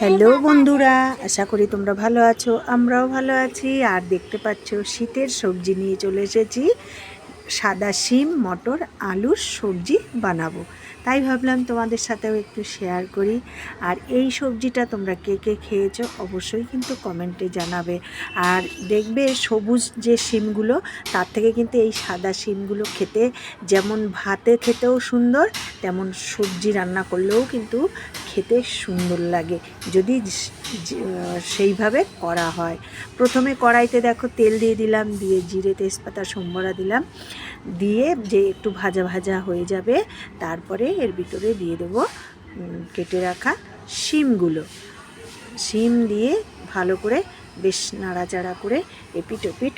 Hello বন্ধুরা, আশা করি তোমরা ভালো আছো। আমরাও ভালো আছি। আর দেখতে পাচ্ছ শীতের সবজি নিয়ে চলে এসেছি। সাদা শিম, মটর, আলুর সবজি বানাবো, তাই ভাবলাম তোমাদের সাথেও একটু শেয়ার করি। আর এই সবজিটা তোমরা কে কে খেয়েছো অবশ্যই কিন্তু কমেন্টে জানাবে। আর দেখবে সবুজ যে শিমগুলো, তার থেকে কিন্তু এই সাদা শিমগুলো খেতে যেমন ভাতে খেতেও সুন্দর, তেমন সবজি রান্না করলেও কিন্তু খেতে সুন্দর লাগে যদি সেইভাবে করা হয়। প্রথমে কড়াইতে দেখো তেল দিয়ে দিলাম, দিয়ে জিরে, তেজপাতা, সম্বরা দিলাম, দিয়ে যে একটু ভাজা ভাজা হয়ে যাবে তারপরে এর ভিতরে দিয়ে দেবো কেটে রাখা শিমগুলো। শিম দিয়ে ভালো করে বেশ নাড়াচাড়া করে এপিট ওপিট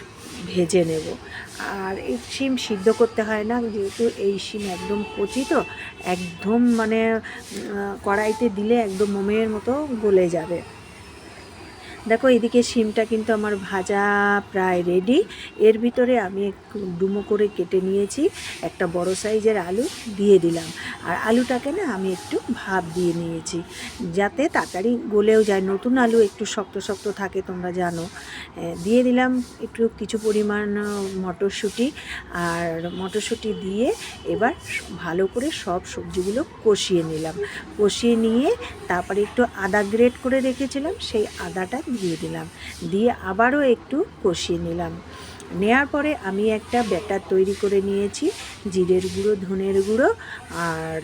ভেজে নেব। আর এই শিম সিদ্ধ করতে হয় না, যেহেতু এই শিম একদম কচি, তো একদম মানে কড়াইতে দিলে একদম মোমের মতো গলে যাবে। দেখো এদিকে শিমটা কিন্তু আমার ভাজা প্রায় রেডি। এর ভিতরে আমি একটু ডুমো করে কেটে নিয়েছি একটা বড় সাইজের আলু, দিয়ে দিলাম। আর আলুটাকে না আমি একটু ভাপ দিয়ে নিয়েছি যাতে তাড়াতাড়ি গলেও যায়। নতুন আলু একটু শক্ত শক্ত থাকে, তোমরা জানো। দিয়ে দিলাম একটু কিছু পরিমাণ মটরশুঁটি। আর মটরশুঁটি দিয়ে এবার ভালো করে সব সবজিগুলো কষিয়ে নিলাম। কষিয়ে নিয়ে তারপরে একটু আদা গ্রেট করে রেখেছিলাম, সেই আদাটা দিয়ে দিলাম, দিয়ে আবারও একটু কষিয়ে নিলাম। নেয়ার পরে আমি একটা ব্যাটার তৈরি করে নিয়েছি, জিরের গুঁড়ো, ধনের গুঁড়ো আর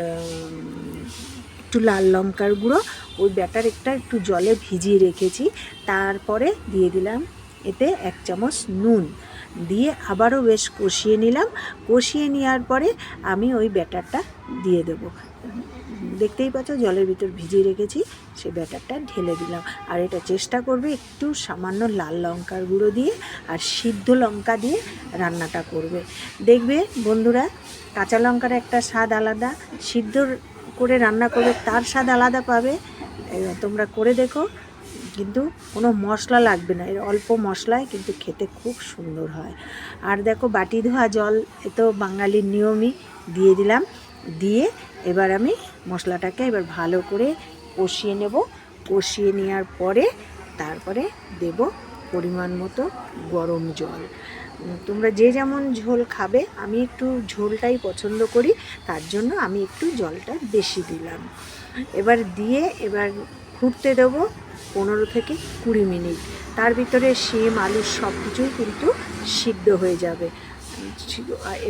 একটু লাল লঙ্কার গুঁড়ো। ওই ব্যাটার একটু জলে ভিজিয়ে রেখেছি। তারপরে দিয়ে দিলাম এতে 1 চামচ নুন, দিয়ে আবারও বেশ কষিয়ে নিলাম। কষিয়ে নেওয়ার পরে আমি ওই ব্যাটারটা দিয়ে দেবো। দেখতেই পাচ্ছ জলের ভিতর ভিজিয়ে রেখেছি, সেই ব্যাটারটা ঢেলে দিলাম। আর এটা চেষ্টা করবে একটু সামান্য লাল লঙ্কার গুঁড়ো দিয়ে আর সিদ্ধ লঙ্কা দিয়ে রান্নাটা করবে। দেখবে বন্ধুরা, কাঁচা লঙ্কার একটা স্বাদ আলাদা, সিদ্ধ করে রান্না করবে তার স্বাদ আলাদা পাবে। তোমরা করে দেখো, কিন্তু কোনো মশলা লাগবে না, এর অল্প মশলায় কিন্তু খেতে খুব সুন্দর হয়। আর দেখো বাটি ধোয়া জল, এ তো বাঙালির নিয়মই, দিয়ে দিলাম। দিয়ে এবার আমি মশলাটাকে এবার ভালো করে কষিয়ে নেব। কষিয়ে নেওয়ার পরে তারপরে দেব পরিমাণ মতো গরম জল। তোমরা যে যেমন ঝোল খাবে, আমি একটু ঝোলটাই পছন্দ করি, তার জন্য আমি একটু জলটা বেশি দিলাম। এবার দিয়ে এবার ফুটতে দেবো 15 থেকে 20 মিনিট। তার ভিতরে শিম, আলু সব কিছুই কিন্তু সিদ্ধ হয়ে যাবে।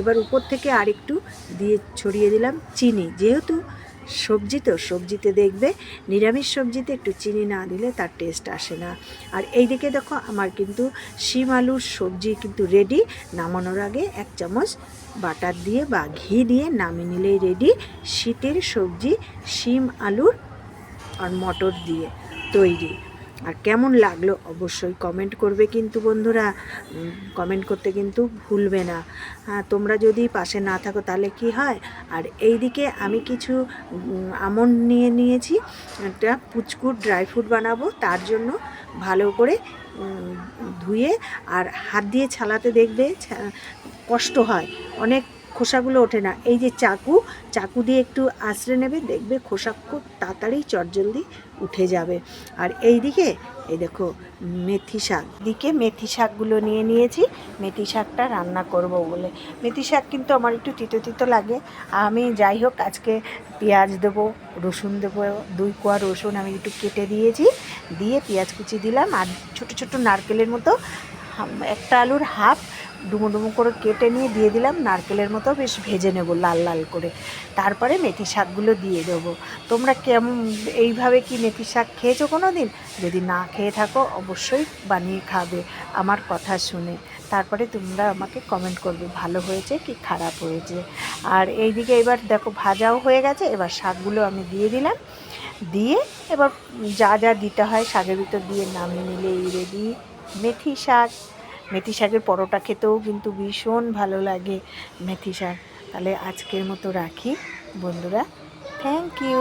এবার উপর থেকে আরেকটু দিয়ে ছড়িয়ে দিলাম চিনি, যেহেতু সবজি তো, সবজিতে দেখবে নিরামিষ সবজিতে একটু চিনি না দিলে তার টেস্ট আসে না। আর এই দিকে দেখো আমার কিন্তু শিম আলুর সবজি কিন্তু রেডি। নামানোর আগে 1 চামচ বাটার দিয়ে বা ঘি দিয়ে নামিয়ে নিলেই রেডি শীতের সবজি, শিম আলুর আর মটর দিয়ে তৈরি। আর কেমন লাগলো অবশ্যই কমেন্ট করবে কিন্তু বন্ধুরা, কমেন্ট করতে কিন্তু ভুলবে না। তোমরা যদি পাশে না থাকো তাহলে কি হয়। আর এই দিকে আমি কিছু আমন্ড নিয়ে নিয়েছি, একটা পুচকুর ড্রাই ফ্রুট বানাবো, তার জন্য ভালো করে ধুয়ে আর হাত দিয়ে ছালাতে দেখবে কষ্ট হয়, অনেক খোসাগুলো ওঠে না। এই যে চাকু দিয়ে একটু আঁচড়ে নেবে, দেখবে খোসা খুব তাড়াতাড়ি চটজলদি উঠে যাবে। আর এই দিকে এই দেখো মেথি শাক, মেথি শাকগুলো নিয়ে নিয়েছি মেথি শাকটা রান্না করব বলে। মেথি শাক কিন্তু আমার একটু তিতো তিতো লাগে। আমি যাই হোক আজকে পেঁয়াজ দেবো, রসুন দেবো, 2 কোয়া রসুন আমি একটু কেটে দিয়েছি, দিয়ে পেঁয়াজ কুচি দিলাম। আর ছোটো ছোটো নারকেলের মতো একটা আলুর হাফ ডুমো ডুমো করে কেটে নিয়ে দিয়ে দিলাম, নারকেলের মতো বেশ ভেজে নেব লাল লাল করে। তারপরে মেথি শাকগুলো দিয়ে দেবো। তোমরা কেমন এইভাবে কি মেথি শাক খেয়েছো কোনো দিন? যদি না খেয়ে থাকো অবশ্যই বানিয়ে খাবে আমার কথা শুনে। তারপরে তোমরা আমাকে কমেন্ট করবে ভালো হয়েছে কি খারাপ হয়েছে। আর এই দিকে এবার দেখো ভাজাও হয়ে গেছে, এবার শাকগুলো আমি দিয়ে দিলাম। দিয়ে এবার যা যা দিতে হয় শাকের ভিতর দিয়ে নামিয়ে নিলে এই রেডি মেথি শাক। মেথি শাকের পরোটা খেতেও কিন্তু ভীষণ ভালো লাগে মেথি শাক। তাহলে আজকের মতো রাখি বন্ধুরা, থ্যাংক ইউ।